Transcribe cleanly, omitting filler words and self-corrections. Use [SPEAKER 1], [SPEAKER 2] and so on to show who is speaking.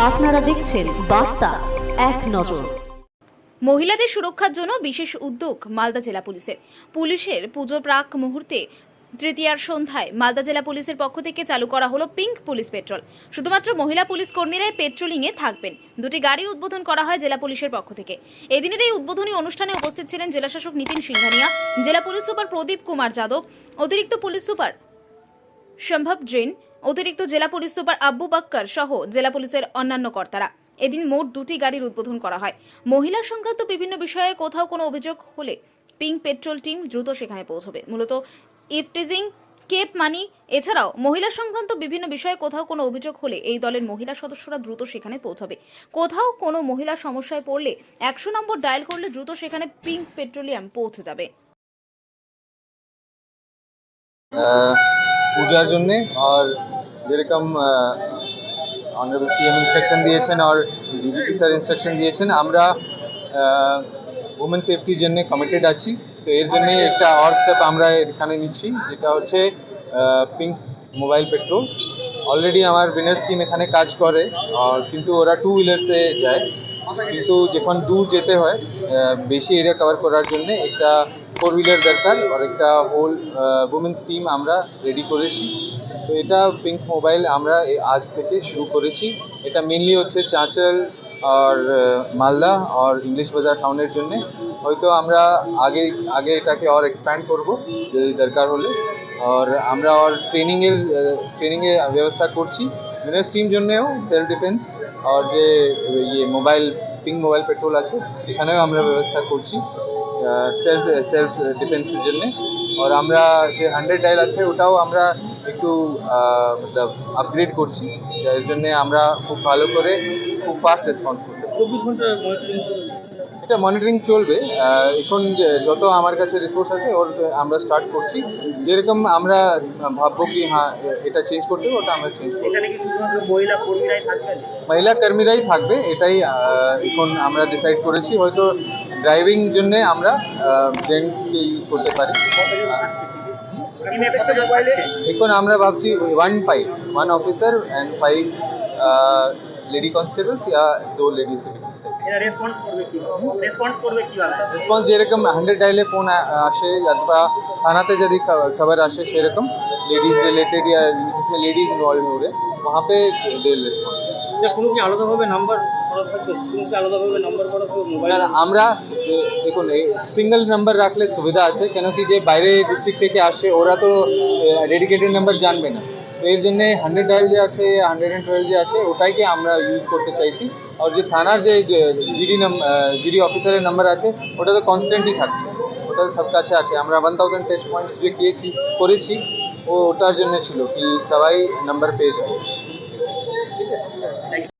[SPEAKER 1] আপনারা দেখছেন বার্তা এক নজর।
[SPEAKER 2] মহিলাদের সুরক্ষার জন্য বিশেষ উদ্যোগ মালদা জেলা পুলিশের পুজো প্রাক মুহূর্তে তৃতীয়ার সন্ধ্যায় মালদা জেলা পুলিশের পক্ষ থেকে চালু করা হলো পিঙ্ক পুলিশ পেট্রোল। শুধুমাত্র মহিলা পুলিশ কর্মীরাই পেট্রোলিংয়ে থাকবেন। দুটি গাড়ি উদ্বোধন করা হয় জেলা পুলিশের পক্ষ থেকে। এদিনের এই উদ্বোধনী অনুষ্ঠানে উপস্থিত ছিলেন জেলাশাসক নিতিন সিংহানিয়া, জেলা পুলিশ সুপার প্রদীপ কুমার যাদব, অতিরিক্ত পুলিশ সুপার সম্ভব জৈন, অতিরিক্ত জেলা পুলিশ সুপার আব্বু বাক্কার সহ জেলা পুলিশের অন্যান্য কর্তারা। এদিন মোট দুটি গাড়ির উদ্বোধন করা হয়। মহিলা সংক্রান্ত বিভিন্ন বিষয়ে কোথাও কোনো অভিযোগ হলে পিঙ্ক পেট্রোল টিম দ্রুত সেখানে পৌঁছবে। মূলত ইফটিজিং, কেপ মানি এছাড়াও মহিলা সংক্রান্ত বিভিন্ন বিষয়ে কোথাও কোনো অভিযোগ হলে এই দলের মহিলা সদস্যরা দ্রুত সেখানে পৌঁছাবে। কোথাও কোনো মহিলা সমস্যায় পড়লে 100 নম্বর ডায়াল করলে দ্রুত সেখানে পিঙ্ক পেট্রোলিয়াম পৌঁছে যাবে।
[SPEAKER 3] পূজার জন্যে আর যেরকম অনারেবল সিএম ইনস্ট্রাকশন দিয়েছেন আর ডিজিপি স্যার ইনস্ট্রাকশন দিয়েছেন, আমরা উমেন সেফটির জন্য কমিটেড আছি। তো এর জন্যে একটা আর স্টেপ আমরা এখানে নিচ্ছি, যেটা হচ্ছে পিঙ্ক মোবাইল পেট্রোল। অলরেডি আমার উইনার্স টিম এখানে কাজ করে, কিন্তু ওরা 2 হুইলার্সে যায়। কিন্তু যখন দূর যেতে হয়, বেশি এরিয়া কভার করার জন্য একটা 4 হুইলার দরকার, আর একটা হোল উমেন্স টিম আমরা রেডি করেছি। তো এটা পিঙ্ক মোবাইল আমরা আজ থেকে শুরু করেছি। এটা মেনলি হচ্ছে চাঁচল আর মালদা আর ইংলিশ বাজার টাউনের জন্য। হয়তো আমরা আগে এটাকে আর এক্সপ্যান্ড করব যদি দরকার হলে। আর আমরা আর ট্রেনিংয়ের ব্যবস্থা করছি উইনার্স টিম জন্যেও, সেলফ ডিফেন্স আর যে পিঙ্ক মোবাইল পেট্রোল আছে এখানেও আমরা ব্যবস্থা করছি সেলফ ডিফেন্সের জন্যে। আর আমরা যে 100 ডায়াল আছে ওটাও আমরা একটু আপগ্রেড করছি, এর জন্যে আমরা খুব ভালো করে খুব ফাস্ট রেসপন্স করতে পারি।
[SPEAKER 4] 24 ঘন্টা
[SPEAKER 3] এটা মনিটরিং চলবে। এখন যত আমার কাছে রিসোর্স আছে ওর আমরা স্টার্ট করছি। যেরকম আমরা ভাববো কি হ্যাঁ এটা চেঞ্জ করতে হবে, ওটা আমরা চেঞ্জ করবো।
[SPEAKER 4] এখানে কি শুধুমাত্র মহিলা কর্মীরাই থাকবেন?
[SPEAKER 3] মহিলা কর্মীরাই থাকবে, এটাই এখন আমরা ডিসাইড করেছি। হয়তো ড্রাইভিং জন্যে আমরা জেন্টসকে ইউজ করতে পারি। এখন আমরা ভাবছি 1 অফিসার অ্যান্ড 5 লেডি কনস্টেবলস या 2 লেডিস কনস্টেবল।
[SPEAKER 4] এরা রেসপন্স করবে কিভাবে?
[SPEAKER 3] রেসপন্স যেরকম 100 ডায়ালে ফোন আসে অথবা থানাতে যদি খবর আসে সেরকম लेडीज रिलेटेड या जिसमें लेडीज इन्वॉल्व हो रहे वहाँ पे दे रेस्पॉन्स।
[SPEAKER 4] আচ্ছা, কোনো কি আলাদাভাবে নাম্বার করা থাকবে? মোবাইল?
[SPEAKER 3] আমরা দেখুন সিঙ্গেল নাম্বার রাখলে সুবিধা আছে, কেন কি যে বাইরে ডিস্ট্রিক্ট থেকে আসে ওরা তো ডেডিকেটেড নাম্বার জানবে না। তো এর জন্যে 100 ডায়াল যে আছে, 112 যে আছে ওটাইকে আমরা ইউজ করতে চাইছি। আর যে থানার যে জিডি অফিসারের নাম্বার আছে ওটা তো কনস্ট্যান্টই থাকছে, ওটা সব কাছে আছে। আমরা 1000 টাচ পয়েন্টস যে করেছি ওটার জন্য ছিল কি সবাই নাম্বার পেয়ে যায়। ঠিক আছে।